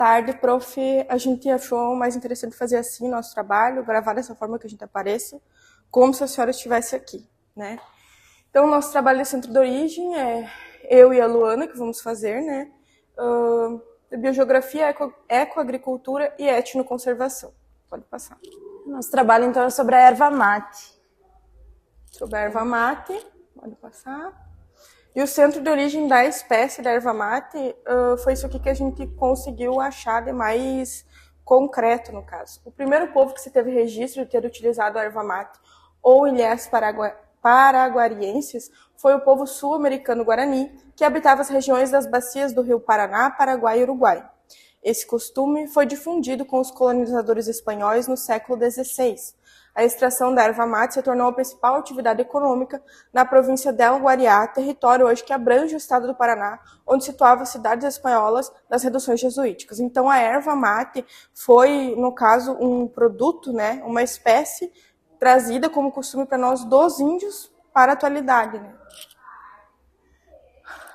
tarde, prof. A gente achou mais interessante fazer assim nosso trabalho, gravar dessa forma que a gente apareça, como se a senhora estivesse aqui, né? Então, o nosso trabalho de centro de origem é eu e a Luana que vamos fazer, né? Biogeografia, ecoagricultura e etnoconservação. Pode passar. Nosso trabalho, então, é sobre a erva mate. Sobre a erva mate, pode passar. E o centro de origem da espécie da erva mate foi isso aqui que a gente conseguiu achar de mais concreto, no caso. O primeiro povo que se teve registro de ter utilizado a erva mate ou ilhés paraguarienses foi o povo sul-americano Guarani, que habitava as regiões das bacias do rio Paraná, Paraguai e Uruguai. Esse costume foi difundido com os colonizadores espanhóis no século XVI. A extração da erva mate se tornou a principal atividade econômica na província del Guariá, território hoje que abrange o estado do Paraná, onde situava cidades espanholas das reduções jesuíticas. Então, a erva mate foi, no caso, um produto, né, uma espécie trazida como costume para nós dos índios para a atualidade, né?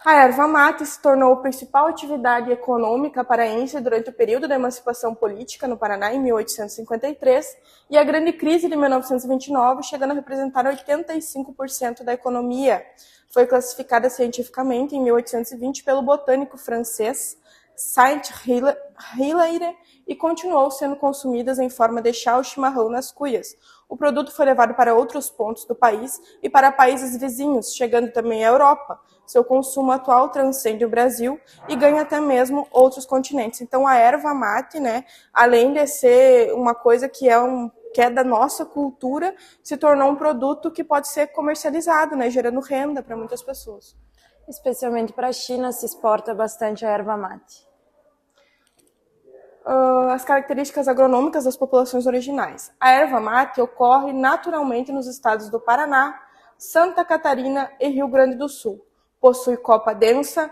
A erva mate se tornou a principal atividade econômica paraense durante o período da emancipação política no Paraná, em 1853, e a grande crise de 1929, chegando a representar 85% da economia. Foi classificada cientificamente em 1820 pelo botânico francês Saint-Hilaire e continuou sendo consumidas em forma de chá ou chimarrão nas cuias. O produto foi levado para outros pontos do país e para países vizinhos, chegando também à Europa. Seu consumo atual transcende o Brasil e ganha até mesmo outros continentes. Então, a erva mate, né, além de ser uma coisa que é da nossa cultura, se tornou um produto que pode ser comercializado, né, gerando renda para muitas pessoas. Especialmente para a China se exporta bastante a erva mate. As características agronômicas das populações originais. A erva mate ocorre naturalmente nos estados do Paraná, Santa Catarina e Rio Grande do Sul. Possui copa densa,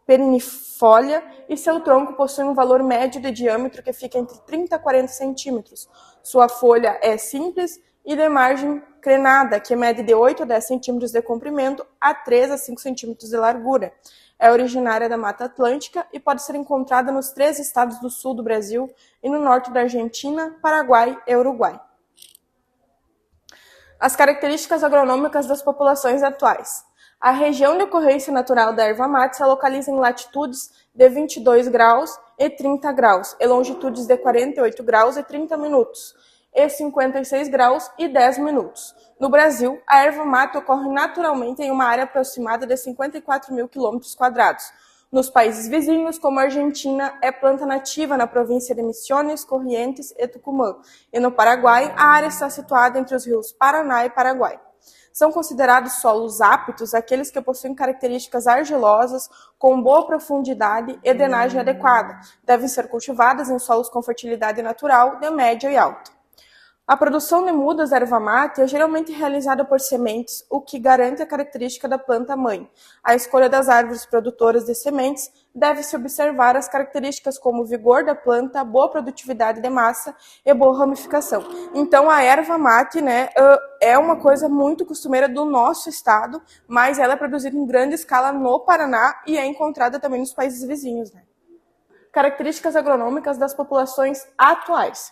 perennifólia e seu tronco possui um valor médio de diâmetro que fica entre 30 a 40 centímetros. Sua folha é simples e de margem crenada, que mede de 8 a 10 centímetros de comprimento a 3 a 5 centímetros de largura. É originária da Mata Atlântica e pode ser encontrada nos 3 estados do sul do Brasil e no norte da Argentina, Paraguai e Uruguai. As características agronômicas das populações atuais. A região de ocorrência natural da erva mate se localiza em latitudes de 22 graus e 30 graus, e longitudes de 48 graus e 30 minutos, e 56 graus e 10 minutos. No Brasil, a erva mate ocorre naturalmente em uma área aproximada de 54 mil quilômetros quadrados. Nos países vizinhos, como a Argentina, é planta nativa na província de Misiones, Corrientes e Tucumã. E no Paraguai, a área está situada entre os rios Paraná e Paraguai. São considerados solos aptos aqueles que possuem características argilosas, com boa profundidade e drenagem adequada. Devem ser cultivadas em solos com fertilidade natural de média e alta. A produção de mudas da erva mate é geralmente realizada por sementes, o que garante a característica da planta-mãe. A escolha das árvores produtoras de sementes deve-se observar as características como o vigor da planta, boa produtividade de massa e boa ramificação. Então, a erva mate, né, é uma coisa muito costumeira do nosso estado, mas ela é produzida em grande escala no Paraná e é encontrada também nos países vizinhos, né? Características agronômicas das populações atuais.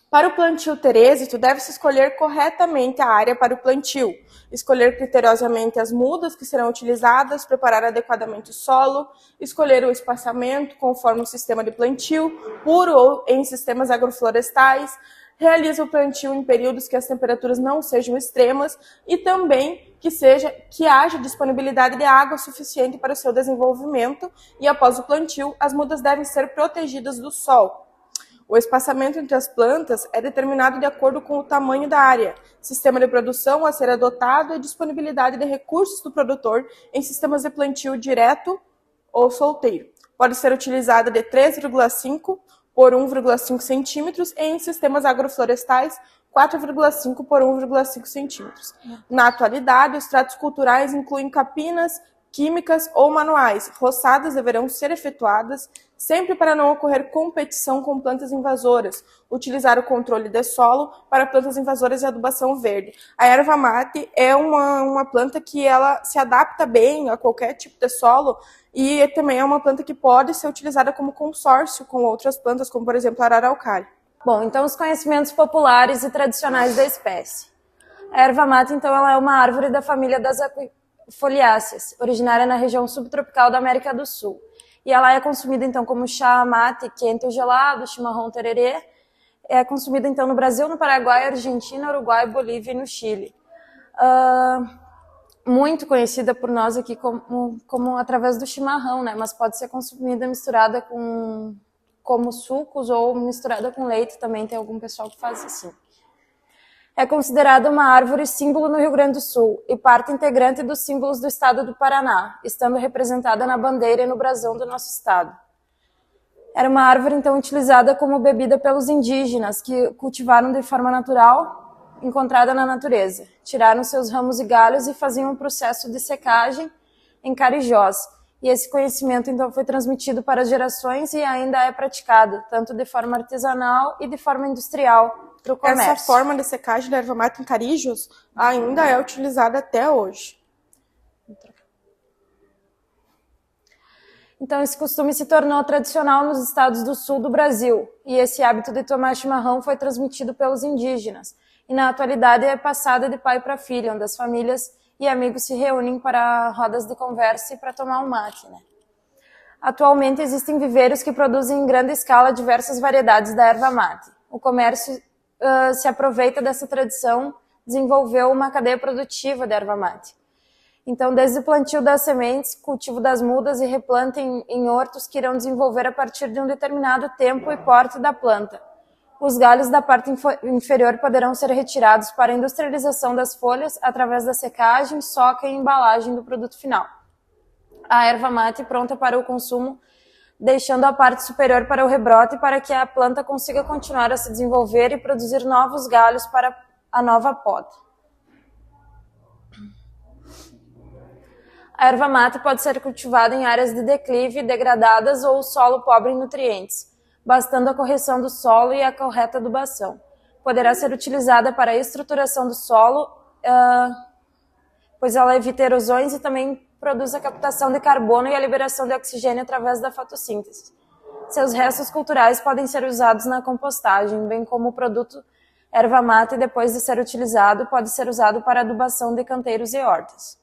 Para o plantio ter êxito, deve-se escolher corretamente a área para o plantio, escolher criteriosamente as mudas que serão utilizadas, preparar adequadamente o solo, escolher o espaçamento conforme o sistema de plantio, puro ou em sistemas agroflorestais, realiza o plantio em períodos que as temperaturas não sejam extremas e também que haja disponibilidade de água suficiente para o seu desenvolvimento e após o plantio, as mudas devem ser protegidas do sol. O espaçamento entre as plantas é determinado de acordo com o tamanho da área, sistema de produção a ser adotado e disponibilidade de recursos do produtor em sistemas de plantio direto ou solteiro. Pode ser utilizada de 3,5 por 1,5 centímetros e em sistemas agroflorestais 4,5 por 1,5 centímetros. Na atualidade, os tratos culturais incluem capinas, químicas ou manuais. Roçadas deverão ser efetuadas sempre para não ocorrer competição com plantas invasoras. Utilizar o controle de solo para plantas invasoras e adubação verde. A erva mate é uma planta que ela se adapta bem a qualquer tipo de solo e também é uma planta que pode ser utilizada como consórcio com outras plantas, como por exemplo a araucária. Bom, então os conhecimentos populares e tradicionais da espécie. A erva mate, então, ela é uma árvore da família das foliáceas, originária na região subtropical da América do Sul. E ela é consumida, então, como chá mate, quente ou gelado, chimarrão, tererê. É consumida, então, no Brasil, no Paraguai, Argentina, Uruguai, Bolívia e no Chile. Muito conhecida por nós aqui como através do chimarrão, né? Mas pode ser consumida misturada como sucos ou misturada com leite também, tem algum pessoal que faz assim. É considerada uma árvore símbolo no Rio Grande do Sul e parte integrante dos símbolos do estado do Paraná, estando representada na bandeira e no brasão do nosso estado. Era uma árvore, então, utilizada como bebida pelos indígenas, que cultivaram de forma natural, encontrada na natureza. Tiraram seus ramos e galhos e faziam um processo de secagem em carijós. E esse conhecimento, então, foi transmitido para as gerações e ainda é praticado, tanto de forma artesanal e de forma industrial, para o comércio. Essa forma de secagem da erva mate em carijos ainda é utilizada até hoje. Então, esse costume se tornou tradicional nos estados do sul do Brasil, e esse hábito de tomar chimarrão foi transmitido pelos indígenas, e na atualidade é passado de pai para filho, onde as famílias e amigos se reúnem para rodas de conversa e para tomar um mate, né? Atualmente existem viveiros que produzem em grande escala diversas variedades da erva mate. O comércio se aproveita dessa tradição, desenvolveu uma cadeia produtiva da erva mate. Então, desde o plantio das sementes, cultivo das mudas e replanta em hortos que irão desenvolver a partir de um determinado tempo e porte da planta. Os galhos da parte inferior poderão ser retirados para a industrialização das folhas através da secagem, soca e embalagem do produto final. A erva mate pronta para o consumo, deixando a parte superior para o rebrote para que a planta consiga continuar a se desenvolver e produzir novos galhos para a nova poda. A erva mate pode ser cultivada em áreas de declive, degradadas ou solo pobre em nutrientes, bastando a correção do solo e a correta adubação. Poderá ser utilizada para a estruturação do solo, pois ela evita erosões e também produz a captação de carbono e a liberação de oxigênio através da fotossíntese. Seus restos culturais podem ser usados na compostagem, bem como o produto erva mate, depois de ser utilizado, pode ser usado para adubação de canteiros e hortas.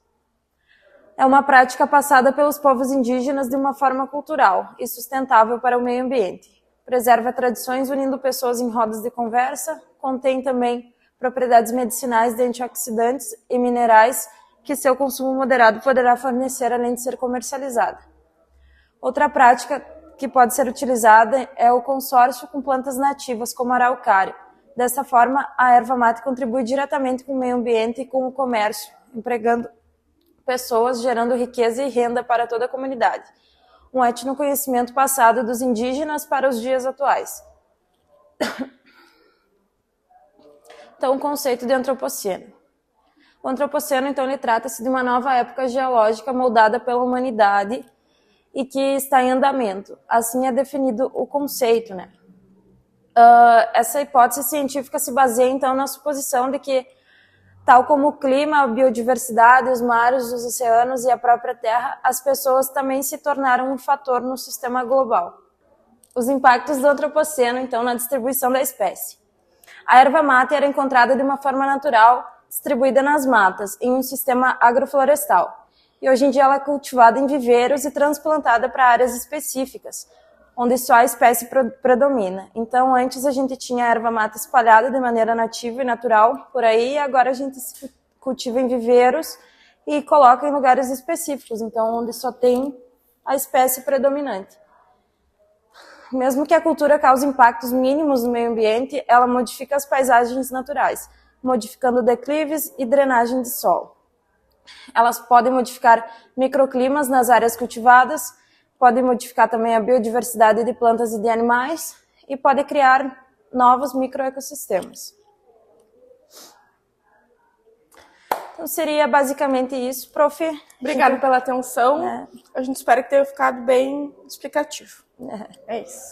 É uma prática passada pelos povos indígenas de uma forma cultural e sustentável para o meio ambiente. Preserva tradições unindo pessoas em rodas de conversa, contém também propriedades medicinais de antioxidantes e minerais que seu consumo moderado poderá fornecer além de ser comercializada. Outra prática que pode ser utilizada é o consórcio com plantas nativas como a araucária. Dessa forma, a erva mate contribui diretamente com o meio ambiente e com o comércio, empregando pessoas, gerando riqueza e renda para toda a comunidade. Um etnoconhecimento passado dos indígenas para os dias atuais. Então, o conceito de antropoceno. O antropoceno, então, ele trata-se de uma nova época geológica moldada pela humanidade e que está em andamento. Assim é definido o conceito, né? Essa hipótese científica se baseia, então, na suposição de que, tal como o clima, a biodiversidade, os mares, os oceanos e a própria Terra, as pessoas também se tornaram um fator no sistema global. Os impactos do antropoceno, então, na distribuição da espécie. A erva mate era encontrada de uma forma natural, distribuída nas matas, em um sistema agroflorestal. E hoje em dia ela é cultivada em viveiros e transplantada para áreas específicas, onde só a espécie predomina. Então, antes a gente tinha a erva mate espalhada de maneira nativa e natural por aí, e agora a gente cultiva em viveiros e coloca em lugares específicos, então onde só tem a espécie predominante. Mesmo que a cultura cause impactos mínimos no meio ambiente, ela modifica as paisagens naturais, modificando declives e drenagem de solo. Elas podem modificar microclimas nas áreas cultivadas, podem modificar também a biodiversidade de plantas e de animais e podem criar novos microecossistemas. Então, seria basicamente isso, prof. Obrigada pela atenção. A gente espera que tenha ficado bem explicativo. É isso.